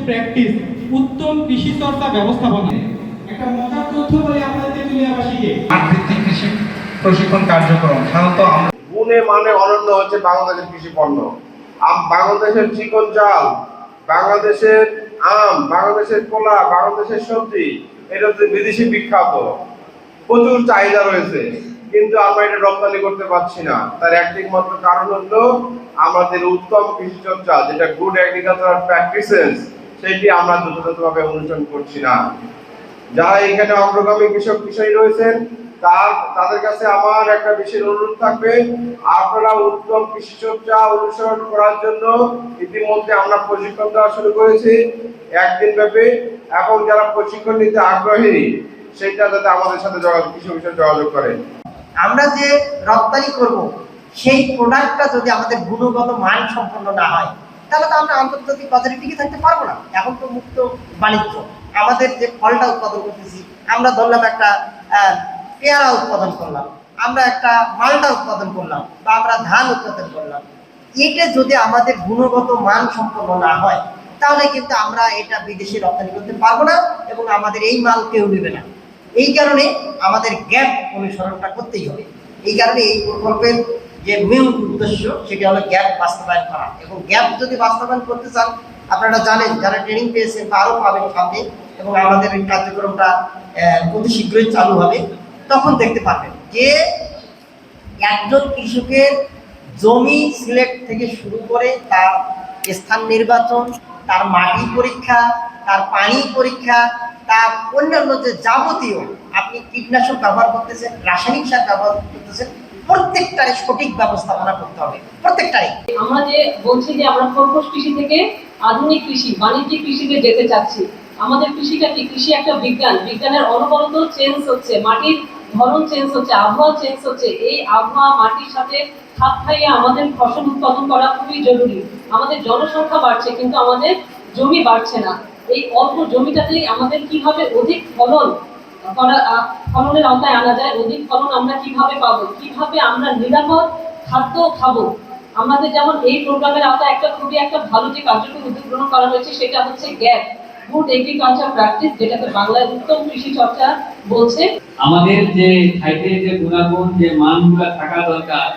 Practice উত্তম কৃষি চর্চা ব্যবস্থাপনা। একটা মজার তথ্য বলে আপনাদের তেঁতুলিয়াবাসীকে, মাঠ ভিত্তিক কৃষি প্রশিক্ষণ কার্যক্রম সাধারণত গুণে মানে অনন্য হচ্ছে বাংলাদেশের কৃষি পণ্য। বাংলাদেশের চিকন চাল, বাংলাদেশের আম, বাংলাদেশের কলা, বাংলাদেশের সবজি, এটা হচ্ছে বিদেশি বিখ্যাত, প্রচুর চাহিদা রয়েছে, কিন্তু আমরা এটা রপ্তানি করতে পারছি না। তার একমাত্র কারণ হলো আমাদের উত্তম কৃষি চর্চা, যেটা গুড এগ্রিকালচারাল প্র্যাকটিসেস, সেটি আমরা যথাযথভাবে অনুসরণ করছি না। যারা এখানে অগ্রগামী কৃষক কিশোরী রয়েছেন, তাদের কাছে আমার একটা বিশেষ অনুরোধ থাকবে, আপনারা উত্তম কৃষি চর্চা অনুসরণ করার জন্য ইতিমধ্যে আমরা প্রশিক্ষণ দেওয়া শুরু করেছি একদিন ব্যাপী, এবং যারা প্রশিক্ষণ নিতে আগ্রহী সেটা যাতে আমাদের সাথে কৃষক যোগাযোগ করে। আমরা যে রপ্তানি করব সেই প্রোডাক্টটা যদি আমাদের গুণগত মান সম্পন্ন না হয়, তাহলে তো আমরা আন্তর্জাতিক বাজারে টিকে থাকতে পারবো না। এখন তো মুক্ত বাণিজ্য, আমাদের যে ফলটা উৎপাদন করতেছি, আমরা ধরলাম একটা পেয়ারা উৎপাদন করলাম, আমরা একটা মালটা উৎপাদন করলাম, বা আমরা ধান উৎপাদন করলাম, এটা যদি আমাদের গুণগত মান সম্পন্ন না হয়, তাহলে কিন্তু আমরা এটা বিদেশে রপ্তানি করতে পারবো না, এবং আমাদের এই মাল কেউ নেবে না। এই কারণে আমাদের গ্যাপ অনুসরণটা করতেই হবে। এই কারণে এই প্রকল্পের যে মূল উদ্দেশ্য সেটা হলো গ্যাপ বাস্তবায়ন করা। এবং গ্যাপ যদি বাস্তবায়ন করতে চান, আপনারা জানেন, যারা ট্রেনিং পেয়েছেন বা আরও পাবেন সামনে, এবং আমাদের এই কার্যক্রমটা অতি শীঘ্রই চালু হবে, তখন দেখতে পাবেন যে একজন কৃষকের জমি সিলেক্ট থেকে শুরু করে তার স্থান নির্বাচন, তার মাটি পরীক্ষা, তার পানি পরীক্ষা, তার অন্যান্য যে যাবতীয়, আপনি কীটনাশক ব্যবহার করতেছেন, রাসায়নিক সার ব্যবহার করতেছেন, প্রত্যেকটারে সঠিক ব্যবস্থাপনা করতে হবে, প্রত্যেকটারে। আমরা যে বলছি যে আমরা খরগোশ কৃষি থেকে আধুনিক কৃষি, বাণিজ্যিক কৃষিতে যেতে চাচ্ছি। আমাদের কৃষিটা কি? কৃষি একটা বিজ্ঞান, বিজ্ঞানের অনবরত চেঞ্জ হচ্ছে, মাটির ধরন চেঞ্জ হচ্ছে, আবহাওয়া চেঞ্জ হচ্ছে। এই আবহাওয়া মাটির সাথে খাপ খাইয়ে আমাদের ফসল উৎপাদন করা খুবই জরুরি। আমাদের জনসংখ্যা বাড়ছে, কিন্তু আমাদের জমি বাড়ছে না। এই অল্প জমিটাতেই আমাদের কিভাবে অধিক ফলনের আওতায় আনা যায়, অধিক ফলন আমরা কিভাবে পাবো, কিভাবে আমরা নিরাপদ খাদ্য খাবো। আমাদের যেমন এই প্রোগ্রামের আওতায় একটা ভালো যে কার্যক্রম উদ্যোগ গ্রহণ করা হয়েছে, সেটা হচ্ছে গ্যাপ, গুড এগ্রিকালচার প্র্যাকটিস, যেটাকে বাংলায় উত্তম কৃষি চর্চা বলছে। আমাদের যে খাদ্যের যে গুণাগুণ, যে মানগুলো থাকা দরকার,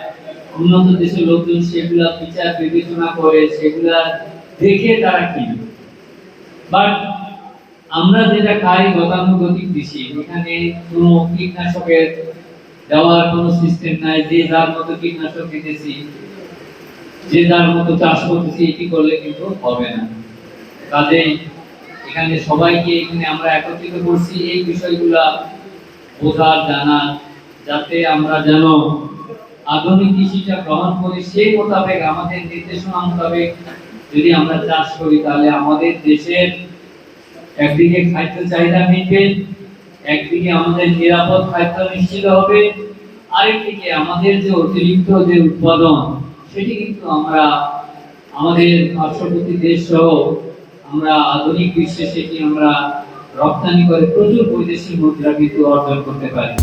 উন্নত দেশের লোকজন সেগুলা বিচার বিবেচনা করে, সেগুলা দেখে তারা কিনে। বাট আমরা যেটা খাই গতানুগতিক কৃষি, এখানে কোনো কীটনাশকের দেওয়ার কোনো সিস্টেম নাই। যে যার মতো কীটনাশক দিতেছি, যে যার মতো চাষ করতেছি, এটি করলে কিন্তু হবে না। কাজেই এখানে সবাইকে এখানে আমরা একত্রিত করছি এই বিষয়গুলা বোঝার, জানার, যাতে আমরা যেন আধুনিক কৃষিটা গ্রহণ করি, সেই মোতাবেক আমাদের নির্দেশনা মোতাবেক যদি আমরা চাষ করি, তাহলে আমাদের দেশের একদিকে খাদ্য চাহিদা মিটবে, একদিকে আমাদের নিরাপদ খাদ্য নিশ্চিত হবে, আরেকদিকে আমাদের যে অতিরিক্ত যে উৎপাদন, সেটি কিন্তু আমরা আমাদের পার্শ্ববর্তী দেশ সহ আমরা আধুনিক বিশ্বে সেটি আমরা রপ্তানি করে প্রচুর বৈদেশিক মুদ্রা কিন্তু অর্জন করতে পারি।